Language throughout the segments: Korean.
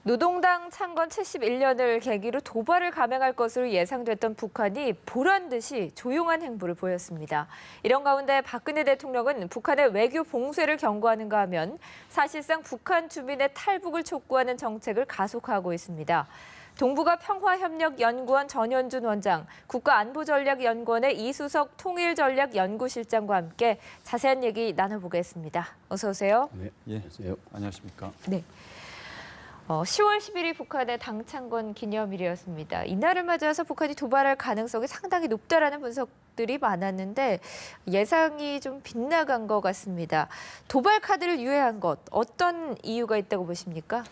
노동당 창건 71년을 계기로 도발을 감행할 것으로 예상됐던 북한이 보란 듯이 조용한 행보를 보였습니다. 이런 가운데 박근혜 대통령은 북한의 외교 봉쇄를 경고하는가 하면 사실상 북한 주민의 탈북을 촉구하는 정책을 가속화하고 있습니다. 동북아 평화협력연구원 전현준 원장, 국가안보전략연구원의 이수석 통일전략연구실장과 함께 자세한 얘기 나눠보겠습니다. 어서 오세요. 네, 안녕하세요. 안녕하십니까? 네. 10월 10일이 북한의 당창건 기념일이었습니다. 이날을 맞아서 북한이 도발할 가능성이 상당히 높다라는 분석들이 많았는데 예상이 좀 빗나간 것 같습니다. 도발 카드를 유예한 것, 어떤 이유가 있다고 보십니까?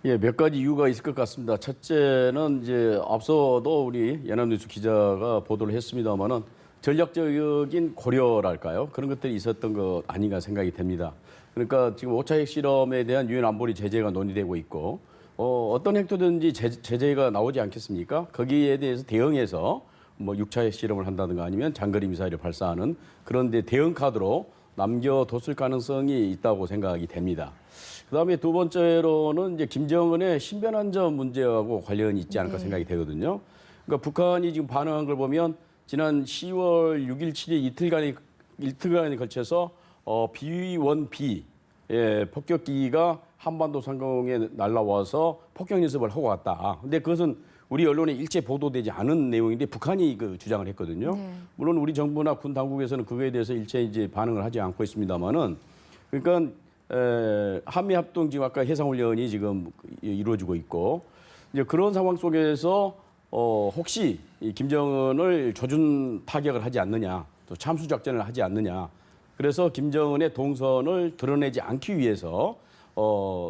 예, 몇 가지 이유가 있을 것 같습니다. 첫째는 이제 앞서도 우리 연합뉴스 기자가 보도를 했습니다만은 전략적인 고려랄까요? 그런 것들이 있었던 것 아닌가 생각이 됩니다. 그러니까 지금 5차 핵실험에 대한 유엔 안보리 제재가 논의되고 있고 어떤 핵도든지 제재가 나오지 않겠습니까? 거기에 대해서 대응해서 뭐 6차 핵실험을 한다든가 아니면 장거리 미사일을 발사하는 그런 데 대응 카드로 남겨뒀을 가능성이 있다고 생각이 됩니다. 그다음에 두 번째로는 이제 김정은의 신변안전 문제하고 관련이 있지 않을까 생각이 되거든요. 그러니까 북한이 지금 반응한 걸 보면 지난 10월 6일, 7일 이틀간에 걸쳐서 B-1B 폭격기가 한반도 상공에 날라와서 폭격 연습을 하고 갔다. 근데 그것은 우리 언론에 일체 보도되지 않은 내용인데 북한이 그 주장을 했거든요. 네. 물론 우리 정부나 군 당국에서는 그거에 대해서 일체 이제 반응을 하지 않고 있습니다만은 그러니까 한미 합동 지금 아까 해상 훈련이 지금 이루어지고 있고 이제 그런 상황 속에서 혹시 이 김정은을 조준 타격을 하지 않느냐, 또 참수 작전을 하지 않느냐. 그래서 김정은의 동선을 드러내지 않기 위해서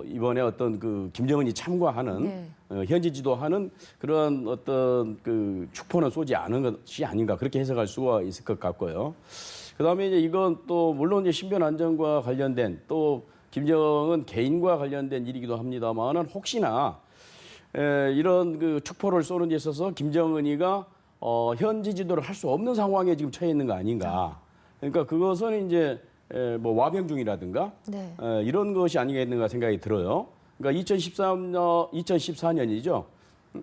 이번에 어떤 그 김정은이 참가하는 현지 지도하는 그런 어떤 그 축포는 쏘지 않은 것이 아닌가 그렇게 해석할 수가 있을 것 같고요. 그다음에 이제 이건 또 물론 이제 신변 안전과 관련된 또 김정은 개인과 관련된 일이기도 합니다만은 혹시나 이런 그 축포를 쏘는 데 있어서 김정은이가 현지 지도를 할 수 없는 상황에 지금 처해 있는 거 아닌가. 그러니까 그것은 이제 뭐 와병 중이라든가 이런 것이 아니겠는가 생각이 들어요. 그러니까 2014년이죠.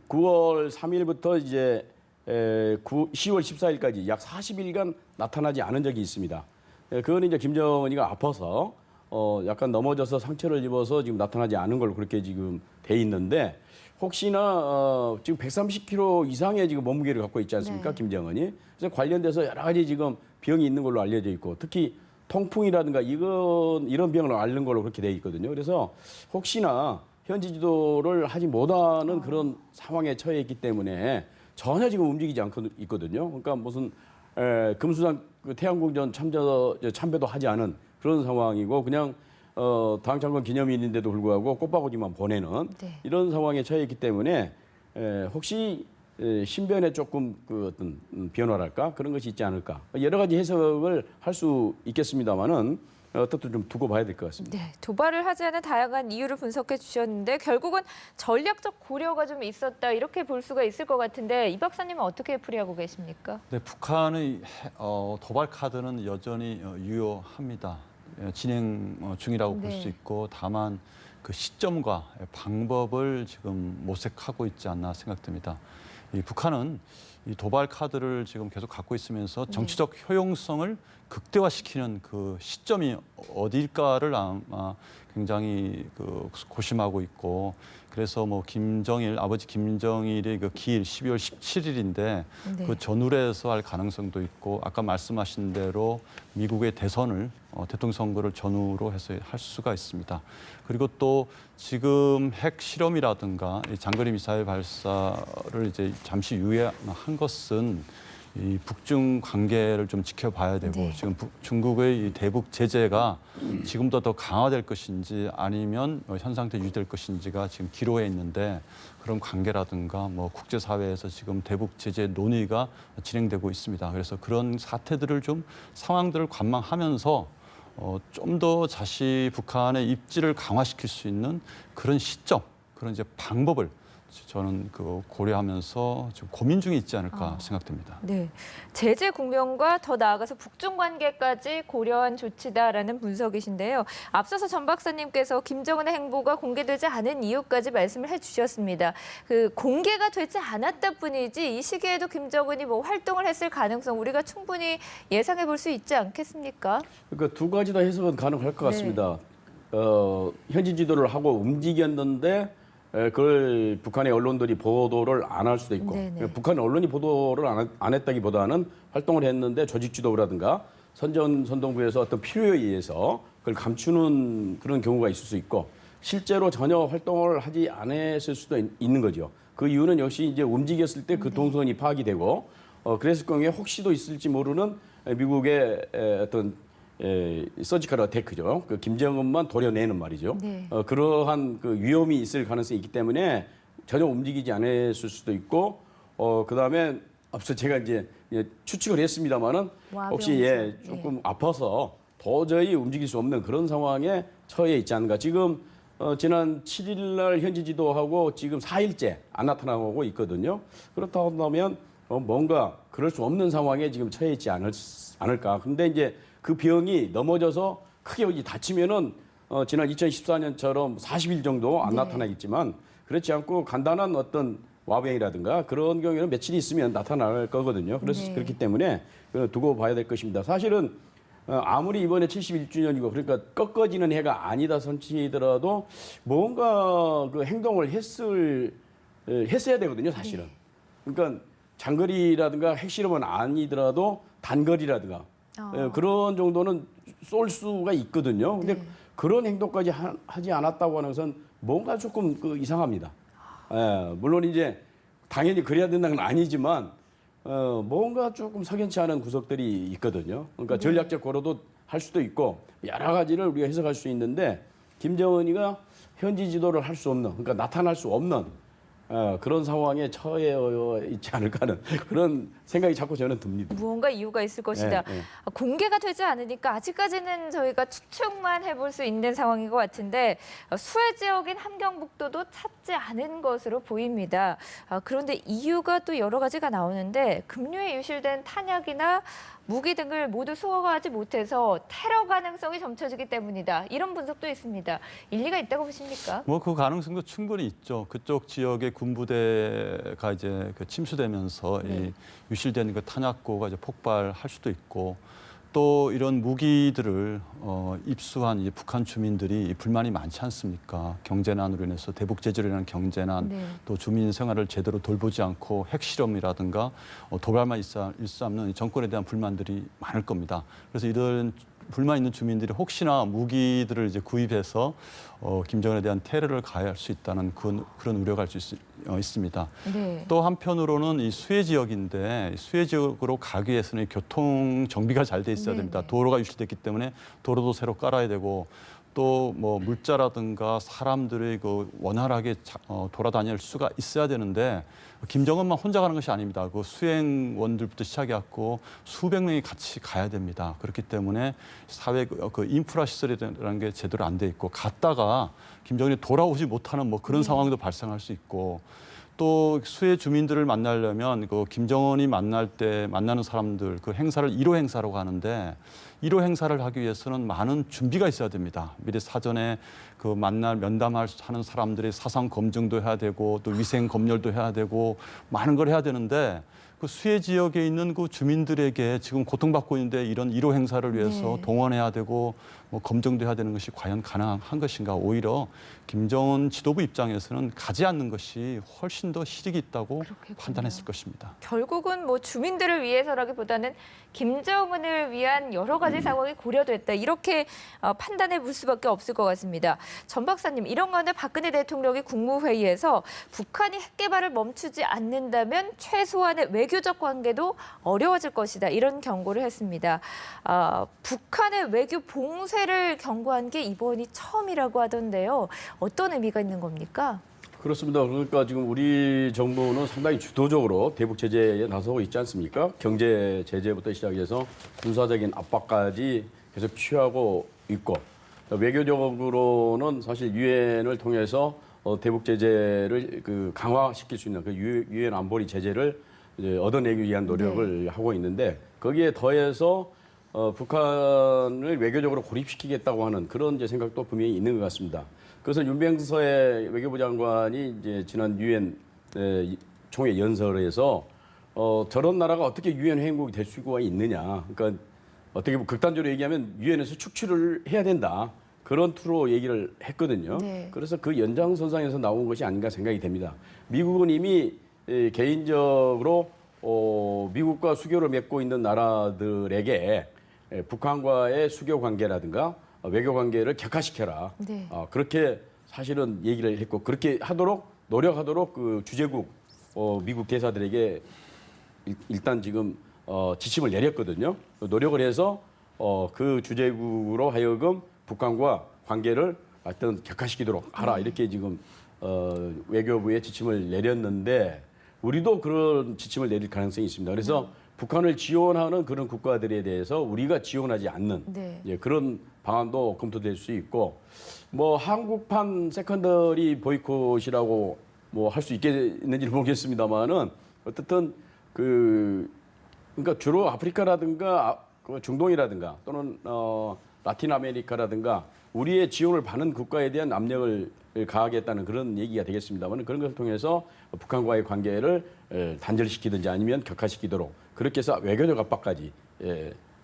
9월 3일부터 이제 10월 14일까지 약 40일간 나타나지 않은 적이 있습니다. 그건 이제 김정은이가 아파서 약간 넘어져서 상처를 입어서 지금 나타나지 않은 걸로 그렇게 지금 돼 있는데 혹시나 지금 130kg 이상의 지금 몸무게를 갖고 있지 않습니까? 김정은이. 그래서 관련돼서 여러 가지 지금 병이 있는 걸로 알려져 있고 특히 통풍이라든가 이런 병을 앓는 걸로 그렇게 돼 있거든요. 그래서 혹시나 현지 지도를 하지 못하는 그런 상황에 처해 있기 때문에 전혀 지금 움직이지 않고 있거든요. 그러니까 무슨 금수산 그 태양궁전 참배도 하지 않은 그런 상황이고 그냥 당창건 기념일인데도 불구하고 꽃바구니만 보내는 이런 상황에 처해 있기 때문에 혹시 신변에 조금 그 어떤 변화랄까 그런 것이 있지 않을까 여러 가지 해석을 할 수 있겠습니다만은 어떻든 좀 두고 봐야 될 것 같습니다. 네, 도발을 하지 않은 다양한 이유를 분석해 주셨는데 결국은 전략적 고려가 좀 있었다 이렇게 볼 수가 있을 것 같은데 이 박사님은 어떻게 풀이하고 계십니까? 네, 북한의 도발 카드는 여전히 유효합니다. 진행 중이라고 볼 수 있고 다만 그 시점과 방법을 지금 모색하고 있지 않나 생각됩니다. 이 북한은 이 도발 카드를 지금 계속 갖고 있으면서 정치적 효용성을 극대화시키는 그 시점이 어딜까를 아마 굉장히 그 고심하고 있고 그래서 뭐 아버지 김정일의 그 기일 12월 17일인데 그 전후에서 할 가능성도 있고 아까 말씀하신 대로 미국의 대선을 대통령 선거를 전후로 해서 할 수가 있습니다. 그리고 또 지금 핵 실험이라든가 장거리 미사일 발사를 이제 잠시 유예한 것은 이 북중 관계를 좀 지켜봐야 되고 지금 중국의 이 대북 제재가 지금도 더 강화될 것인지 아니면 현 상태 유지될 것인지가 지금 기로에 있는데 그런 관계라든가 뭐 국제사회에서 지금 대북 제재 논의가 진행되고 있습니다. 그래서 그런 사태들을 좀 상황들을 관망하면서 좀 더 북한의 입지를 강화시킬 수 있는 그런 시점, 그런 이제 방법을 저는 그 고려하면서 좀 고민 중에 있지 않을까 생각됩니다. 네, 제재 국면과 더 나아가서 북중 관계까지 고려한 조치다라는 분석이신데요. 앞서서 전 박사님께서 김정은의 행보가 공개되지 않은 이유까지 말씀을 해주셨습니다. 그 공개가 되지 않았다 뿐이지 이 시기에도 김정은이 뭐 활동을 했을 가능성 우리가 충분히 예상해 볼 수 있지 않겠습니까? 그러니까 두 가지 다 해석은 가능할 것 네. 같습니다. 현지 지도를 하고 움직였는데 그걸 북한의 언론들이 보도를 안 할 수도 있고 네네. 북한 언론이 보도를 안 했다기보다는 활동을 했는데 조직 지도부라든가 선동부에서 어떤 필요에 의해서 그걸 감추는 그런 경우가 있을 수 있고 실제로 전혀 활동을 하지 않았을 수도 있는 거죠. 그 이유는 역시 이제 움직였을 때 그 동선이 파악이 되고 그랬을 경우에 혹시도 있을지 모르는 미국의 어떤 서지컬 어태크죠. 그 김정은만 도려내는 말이죠. 네. 그러한 그 위험이 있을 가능성이 있기 때문에 전혀 움직이지 않았을 수도 있고, 그다음에 앞서 제가 이제 추측을 했습니다마는 혹시 조금 아파서 도저히 움직일 수 없는 그런 상황에 처해 있지 않은가. 지금 지난 7일 날 현지 지도하고 지금 4일째 안 나타나고 있거든요. 그렇다 한다면 뭔가 그럴 수 없는 상황에 지금 처해 있지 않을까. 근데 이제 그 병이 넘어져서 크게 다치면은 지난 2014년처럼 40일 정도 안 나타나겠지만 그렇지 않고 간단한 어떤 와병이라든가 그런 경우에는 며칠 있으면 나타날 거거든요. 그래서 그렇기 때문에 두고 봐야 될 것입니다. 사실은 아무리 이번에 71주년이고 그러니까 꺾어지는 해가 아니다 선치더라도 뭔가 그 행동을 했어야 되거든요. 사실은. 그러니까 장거리라든가 핵실험은 아니더라도 단거리라든가 그런 정도는 쏠 수가 있거든요. 근데 그런 행동까지 하지 않았다고 하는 것은 뭔가 조금 이상합니다. 물론 이제 당연히 그래야 된다는 건 아니지만 뭔가 조금 석연치 않은 구석들이 있거든요. 그러니까 전략적 고려도 할 수도 있고 여러 가지를 우리가 해석할 수 있는데 김정은이가 현지 지도를 할 수 없는, 그러니까 나타날 수 없는 그런 상황에 처해 있지 않을까 하는 그런 생각이 자꾸 저는 듭니다. 무언가 이유가 있을 것이다. 공개가 되지 않으니까 아직까지는 저희가 추측만 해볼 수 있는 상황인 것 같은데 수해 지역인 함경북도도 찾지 않은 것으로 보입니다. 그런데 이유가 또 여러 가지가 나오는데 급류에 유실된 탄약이나 무기 등을 모두 수거하지 못해서 테러 가능성이 점쳐지기 때문이다. 이런 분석도 있습니다. 일리가 있다고 보십니까? 뭐 그 가능성도 충분히 있죠. 그쪽 지역의 군부대가 이제 침수되면서 이 유실된 그 탄약고가 이제 폭발할 수도 있고 또 이런 무기들을 입수한 이 북한 주민들이 불만이 많지 않습니까? 경제난으로 인해서 대북 제재로 인한 경제난, 또 주민 생활을 제대로 돌보지 않고 핵실험이라든가 도발만 일삼는 정권에 대한 불만들이 많을 겁니다. 그래서 이런 불만 있는 주민들이 혹시나 무기들을 이제 구입해서 김정은에 대한 테러를 가해할 수 있다는 그런 우려가 있습니다. 또 한편으로는 이 수해 지역인데 수해 지역으로 가기 위해서는 교통 정비가 잘 돼 있어야 됩니다. 도로가 유실됐기 때문에 도로도 새로 깔아야 되고 또 뭐 물자라든가 사람들이 그 원활하게 돌아다닐 수가 있어야 되는데 김정은만 혼자 가는 것이 아닙니다. 그 수행원들부터 시작해갖고 수백 명이 같이 가야 됩니다. 그렇기 때문에 사회 그 인프라 시설이라는 게 제대로 안 돼 있고 갔다가 김정은이 돌아오지 못하는 뭐 그런 상황도 발생할 수 있고 또 수해 주민들을 만나려면 그 김정은이 만나는 사람들 그 행사를 1호 행사라고 하는데 1호 행사를 하기 위해서는 많은 준비가 있어야 됩니다. 미리 사전에 그 면담하는 사람들의 사상 검증도 해야 되고 또 위생 검열도 해야 되고 많은 걸 해야 되는데 그 수해 지역에 있는 그 주민들에게 지금 고통받고 있는데 이런 1호 행사를 위해서 동원해야 되고 뭐 검증도 해야 되는 것이 과연 가능한 것인가. 오히려 김정은 지도부 입장에서는 가지 않는 것이 훨씬 더 실익이 있다고 판단했을 것입니다. 결국은 뭐 주민들을 위해서라기보다는 김정은을 위한 여러 가지 상황이 고려됐다. 이렇게 판단해 볼 수밖에 없을 것 같습니다. 전 박사님, 이런 가운데 박근혜 대통령이 국무회의에서 북한이 핵 개발을 멈추지 않는다면 최소한의 외교적 관계도 어려워질 것이다. 이런 경고를 했습니다. 북한의 외교 봉쇄를 경고한 게 이번이 처음이라고 하던데요. 어떤 의미가 있는 겁니까? 그렇습니다. 그러니까 지금 우리 정부는 상당히 주도적으로 대북 제재에 나서고 있지 않습니까? 경제 제재부터 시작해서 군사적인 압박까지 계속 취하고 있고 외교적으로는 사실 유엔을 통해서 대북 제재를 그 강화시킬 수 있는 그 유엔 안보리 제재를 이제 얻어내기 위한 노력을 하고 있는데 거기에 더해서 북한을 외교적으로 고립시키겠다고 하는 그런 이제 생각도 분명히 있는 것 같습니다. 그래서 윤병서의 외교부 장관이 이제 지난 유엔 총회 연설에서 저런 나라가 어떻게 유엔 회원국이 될 수가 있느냐. 그러니까 어떻게 보면 극단적으로 얘기하면 유엔에서 축출을 해야 된다. 그런 투로 얘기를 했거든요. 네. 그래서 그 연장선상에서 나온 것이 아닌가 생각이 됩니다. 미국은 이미 개인적으로 미국과 수교를 맺고 있는 나라들에게 북한과의 수교 관계라든가 외교 관계를 격화시켜라. 네. 그렇게 사실은 얘기를 했고 그렇게 하도록 노력하도록 그 주재국 미국 대사들에게 일단 지금 지침을 내렸거든요. 노력을 해서 그 주재국으로 하여금 북한과 관계를 하여튼 격화시키도록 하라 이렇게 지금 외교부에 지침을 내렸는데 우리도 그런 지침을 내릴 가능성이 있습니다. 그래서 북한을 지원하는 그런 국가들에 대해서 우리가 지원하지 않는 네. 그런 방안도 검토될 수 있고 뭐 한국판 세컨더리 보이콧이라고 뭐 할 수 있겠는지 모르겠습니다만은 어쨌든 그러니까 주로 아프리카라든가 중동이라든가 또는 라틴 아메리카라든가 우리의 지원을 받는 국가에 대한 압력을 가하겠다는 그런 얘기가 되겠습니다만 그런 것을 통해서 북한과의 관계를 단절시키든지 아니면 격화시키도록 그렇게 해서 외교적 압박까지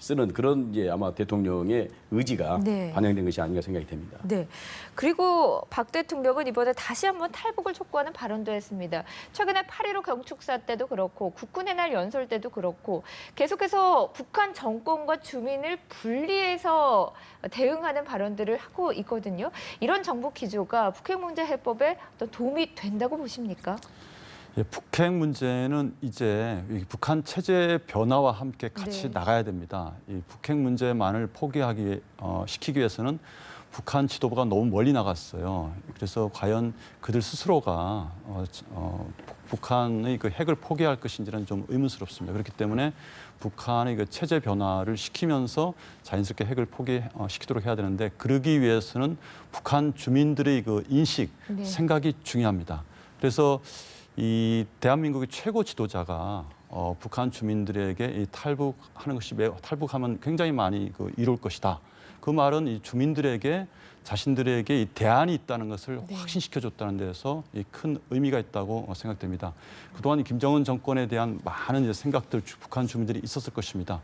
쓰는 그런 이제 아마 대통령의 의지가 네. 반영된 것이 아닌가 생각이 됩니다. 네. 그리고 박 대통령은 이번에 다시 한번 탈북을 촉구하는 발언도 했습니다. 최근에 8.15 경축사 때도 그렇고 국군의 날 연설 때도 그렇고 계속해서 북한 정권과 주민을 분리해서 대응하는 발언들을 하고 있거든요. 이런 정부 기조가 북핵 문제 해법에 또 도움이 된다고 보십니까? 예, 북핵 문제는 이제 이 북한 체제 변화와 함께 같이 네. 나가야 됩니다. 이 북핵 문제만을 시키기 위해서는 북한 지도부가 너무 멀리 나갔어요. 그래서 과연 그들 스스로가 북한의 그 핵을 포기할 것인지는 좀 의문스럽습니다. 그렇기 때문에 북한의 그 체제 변화를 시키면서 자연스럽게 핵을 포기시키도록 해야 되는데 그러기 위해서는 북한 주민들의 그 인식, 네. 생각이 중요합니다. 그래서 이 대한민국의 최고 지도자가 북한 주민들에게 이 탈북하면 굉장히 많이 이룰 것이다. 그 말은 이 주민들에게 자신들에게 이 대안이 있다는 것을 네. 확신시켜줬다는 데서 큰 의미가 있다고 생각됩니다. 그동안 김정은 정권에 대한 많은 이제 생각들 북한 주민들이 있었을 것입니다.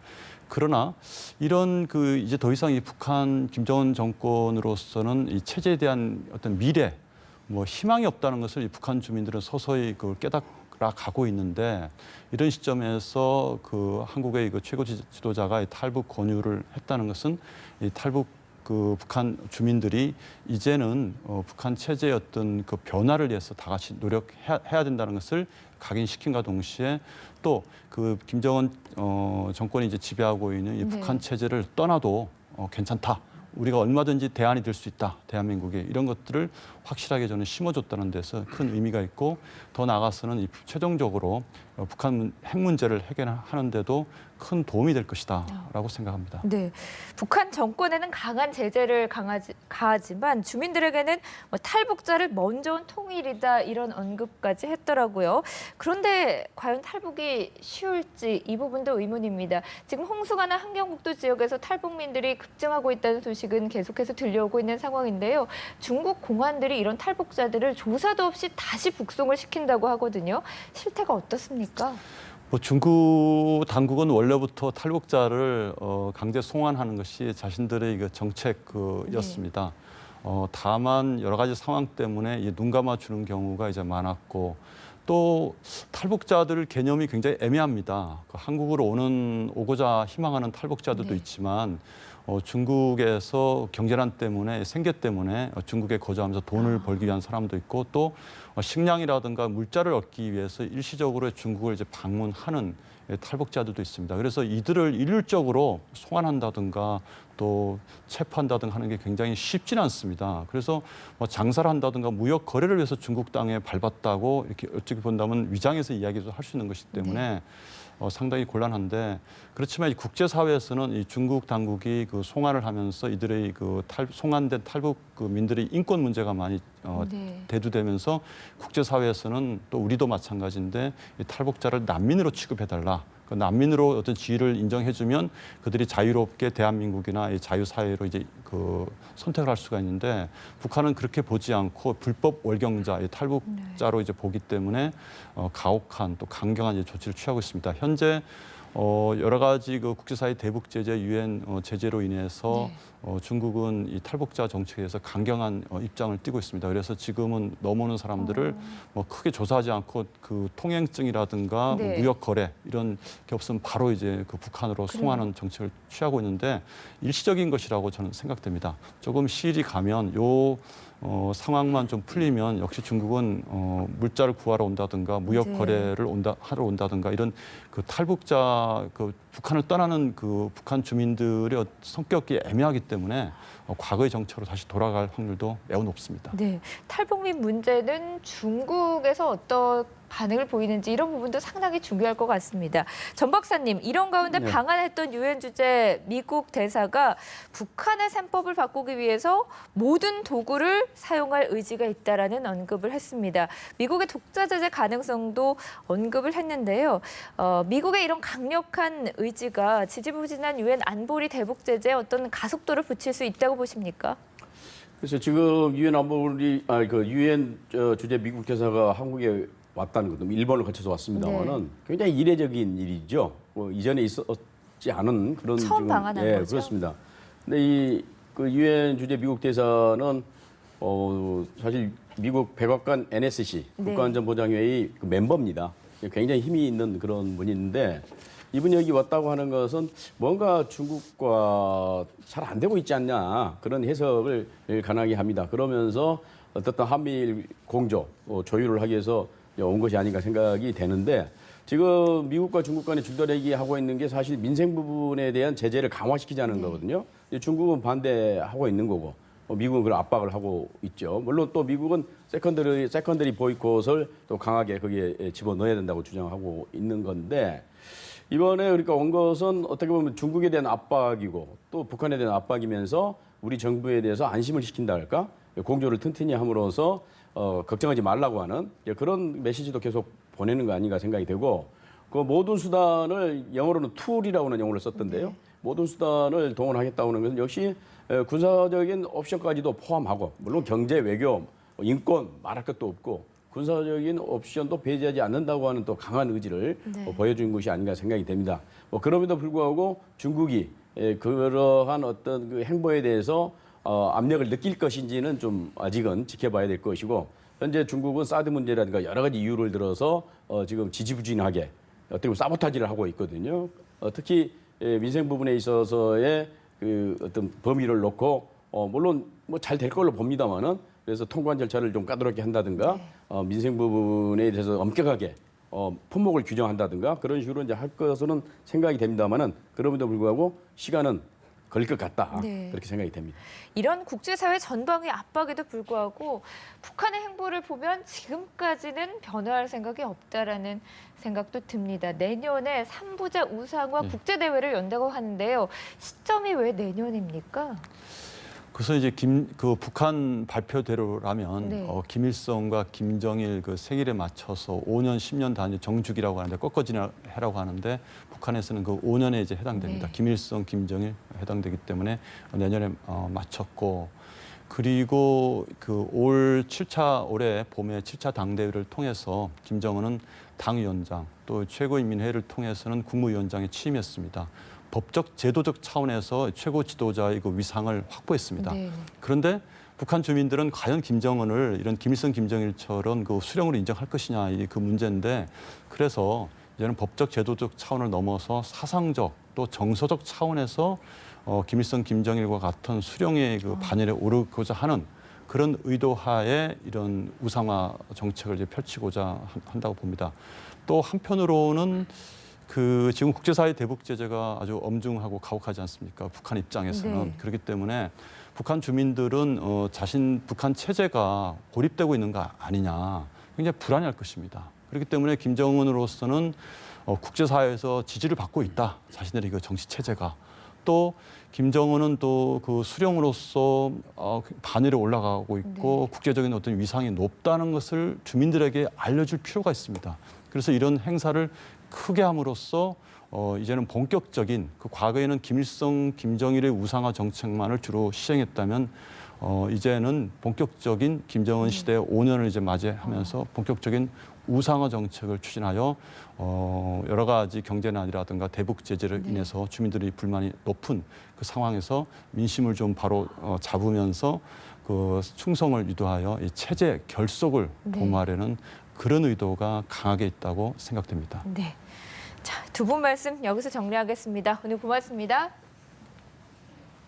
그러나 이런 이제 더 이상 이 북한 김정은 정권으로서는 이 체제에 대한 어떤 미래 뭐 희망이 없다는 것을 이 북한 주민들은 서서히 그걸 깨달아 가고 있는데 이런 시점에서 한국의 최고 지도자가 이 탈북 권유를 했다는 것은 이 탈북 북한 주민들이 이제는 북한 체제의 어떤 변화를 위해서 다 같이 노력해야 된다는 것을 각인시킨과 동시에 또 김정은 정권이 이제 지배하고 있는 이 북한 체제를 떠나도 괜찮다. 우리가 얼마든지 대안이 될 수 있다. 대한민국에 이런 것들을 확실하게 저는 심어줬다는 데서 큰 의미가 있고 더 나아가서는 최종적으로 북한 핵 문제를 해결하는 데도 큰 도움이 될 것이다라고 생각합니다. 네, 북한 정권에는 강한 제재를 가하지만 주민들에게는 탈북자를 먼저 온 통일이다 이런 언급까지 했더라고요. 그런데 과연 탈북이 쉬울지 이 부분도 의문입니다. 지금 홍수가나 함경북도 지역에서 탈북민들이 급증하고 있다는 소식은 계속해서 들려오고 있는 상황인데요. 중국 공안들이 이런 탈북자들을 조사도 없이 다시 북송을 시킨다고 하거든요. 실태가 어떻습니까? 중국 당국은 원래부터 탈북자를 강제 송환하는 것이 자신들의 정책이었습니다. 다만 여러 가지 상황 때문에 눈 감아 주는 경우가 이제 많았고 또 탈북자들 개념이 굉장히 애매합니다. 한국으로 오고자 희망하는 탈북자들도 네. 있지만 중국에서 경제난 때문에 생계 때문에 중국에 거주하면서 돈을 벌기 위한 사람도 있고 또 식량이라든가 물자를 얻기 위해서 일시적으로 중국을 이제 방문하는 탈북자들도 있습니다. 그래서 이들을 일률적으로 송환한다든가 또 체포한다든가 하는 게 굉장히 쉽지는 않습니다. 그래서 장사를 한다든가 무역 거래를 위해서 중국 땅에 밟았다고 이렇게 어떻게 본다면 위장해서 이야기도 할 수 있는 것이기 때문에 상당히 곤란한데 그렇지만 이 국제사회에서는 이 중국 당국이 그 송환을 하면서 이들의 그 송환된 탈북 그 민들의 인권 문제가 많이 네. 대두되면서 국제사회에서는 또 우리도 마찬가지인데 이 탈북자를 난민으로 취급해달라. 그 난민으로 어떤 지위를 인정해주면 그들이 자유롭게 대한민국이나 이 자유사회로 이제 그 선택을 할 수가 있는데 북한은 그렇게 보지 않고 불법 월경자, 이 탈북자로 이제 보기 때문에 가혹한 또 강경한 이제 조치를 취하고 있습니다. 현재 여러 가지 그 국제사회 대북 제재, 유엔 제재로 인해서 중국은 이 탈북자 정책에 대해서 강경한 입장을 띠고 있습니다. 그래서 지금은 넘어오는 사람들을 뭐 크게 조사하지 않고 그 통행증이라든가 네. 무역 거래 이런 게 없으면 바로 이제 그 북한으로 송환하는 정책을 취하고 있는데 일시적인 것이라고 저는 생각됩니다. 조금 시일이 가면 요 상황만 좀 풀리면 역시 중국은 물자를 구하러 온다든가 무역 네. 거래를 하러 온다든가 이런 그 탈북자 그 북한을 떠나는 그 북한 주민들의 성격이 애매하기 때문에 과거의 정책으로 다시 돌아갈 확률도 매우 높습니다. 네, 탈북민 문제는 중국에서 어떤 반응을 보이는지 이런 부분도 상당히 중요할 것 같습니다. 전 박사님, 이런 가운데 네. 방한했던 유엔 주재 미국 대사가 북한의 셈법을 바꾸기 위해서 모든 도구를 사용할 의지가 있다라는 언급을 했습니다. 미국의 독자 제재 가능성도 언급을 했는데요. 미국의 이런 강력한 의지가 지지부진한 유엔 안보리 대북 제재에 어떤 가속도를 붙일 수 있다고 보십니까? 그래서 지금 유엔 안보리 그 유엔 주재 미국 대사가 한국에 왔다는 것도 일본을 거쳐서 왔습니다만은 네. 굉장히 이례적인 일이죠. 이전에 있었지 않은 그런 처음 지금 방한한 예, 거죠? 그렇습니다. 근데 이 그 유엔 주재 미국 대사는 사실 미국 백악관 NSC 네. 국가안전보장회의 그 멤버입니다. 굉장히 힘이 있는 그런 분인데 이분이 여기 왔다고 하는 것은 뭔가 중국과 잘 안 되고 있지 않냐 그런 해석을 가능하게 합니다. 그러면서 어떻든 한미일 공조, 조율을 하기 위해서 온 것이 아닌가 생각이 되는데 지금 미국과 중국 간에 줄다리기 하고 있는 게 사실 민생 부분에 대한 제재를 강화시키자는 거거든요. 중국은 반대하고 있는 거고 미국은 그런 압박을 하고 있죠. 물론 또 미국은 세컨더리 보이콧을 또 강하게 거기에 집어넣어야 된다고 주장하고 있는 건데 이번에 그러니까 온 것은 어떻게 보면 중국에 대한 압박이고 또 북한에 대한 압박이면서 우리 정부에 대해서 안심을 시킨다 할까? 공조를 튼튼히 함으로써 걱정하지 말라고 하는 그런 메시지도 계속 보내는 거 아닌가 생각이 되고 그 모든 수단을 영어로는 툴이라고 하는 용어를 썼던데요. 모든 수단을 동원하겠다고 하는 것은 역시 군사적인 옵션까지도 포함하고 물론 경제, 외교, 인권 말할 것도 없고 군사적인 옵션도 배제하지 않는다고 하는 또 강한 의지를 보여준 것이 아닌가 생각이 됩니다. 그럼에도 불구하고 중국이 그러한 어떤 그 행보에 대해서 압력을 느낄 것인지는 좀 아직은 지켜봐야 될 것이고 현재 중국은 사드 문제라든가 여러 가지 이유를 들어서 지금 지지부진하게 어떻게 보면 사보타지를 하고 있거든요. 특히 민생 부분에 있어서의 그 어떤 범위를 놓고 물론 뭐 잘 될 걸로 봅니다만은 그래서 통관 절차를 좀 까다롭게 한다든가 민생 부분에 대해서 엄격하게 품목을 규정한다든가 그런 식으로 이제 할 것으로는 생각이 됩니다만은 그럼에도 불구하고 시간은 걸릴 것 같다. 네. 그렇게 생각이 됩니다. 이런 국제사회 전방의 압박에도 불구하고 북한의 행보를 보면 지금까지는 변화할 생각이 없다라는 생각도 듭니다. 내년에 3부자 우상화 국제대회를 연다고 하는데요. 시점이 왜 내년입니까? 그래서 이제 그 북한 발표대로라면 네. 김일성과 김정일 그 생일에 맞춰서 5년, 10년 단위 정주기라고 하는데 꺾어지나 해라고 하는데 북한에서는 그 5년에 이제 해당됩니다. 네. 김일성, 김정일 해당되기 때문에 내년에 맞췄고 그리고 그 올해 봄에 7차 당대회를 통해서 김정은은 당위원장 또 최고인민회의를 통해서는 국무위원장에 취임했습니다. 법적, 제도적 차원에서 최고 지도자의 그 위상을 확보했습니다. 네. 그런데 북한 주민들은 과연 김정은을 이런 김일성, 김정일처럼 그 수령으로 인정할 것이냐 이 그 문제인데 그래서 이제는 법적, 제도적 차원을 넘어서 사상적 또 정서적 차원에서 김일성, 김정일과 같은 수령의 그 반열에 오르고자 하는 그런 의도하에 이런 우상화 정책을 이제 펼치고자 한다고 봅니다. 또 한편으로는 그 지금 국제사회 대북 제재가 아주 엄중하고 가혹하지 않습니까? 북한 입장에서는. 네. 그렇기 때문에 북한 주민들은 북한 체제가 고립되고 있는 거 아니냐 굉장히 불안해할 것입니다. 그렇기 때문에 김정은으로서는 국제사회에서 지지를 받고 있다. 자신들의 그 정치 체제가. 또 김정은은 또 그 수령으로서 반열에 올라가고 있고 국제적인 어떤 위상이 높다는 것을 주민들에게 알려줄 필요가 있습니다. 그래서 이런 행사를 크게 함으로써 이제는 본격적인 그 과거에는 김일성, 김정일의 우상화 정책만을 주로 시행했다면 이제는 본격적인 김정은 시대 5년을 이제 맞이하면서 본격적인 우상화 정책을 추진하여 여러 가지 경제난이라든가 대북 제재를 인해서 주민들의 불만이 높은 그 상황에서 민심을 좀 바로 잡으면서 그 충성을 유도하여 이 체제 결속을 도모하려는 그런 의도가 강하게 있다고 생각됩니다. 네. 자, 두 분 말씀 여기서 정리하겠습니다. 오늘 고맙습니다.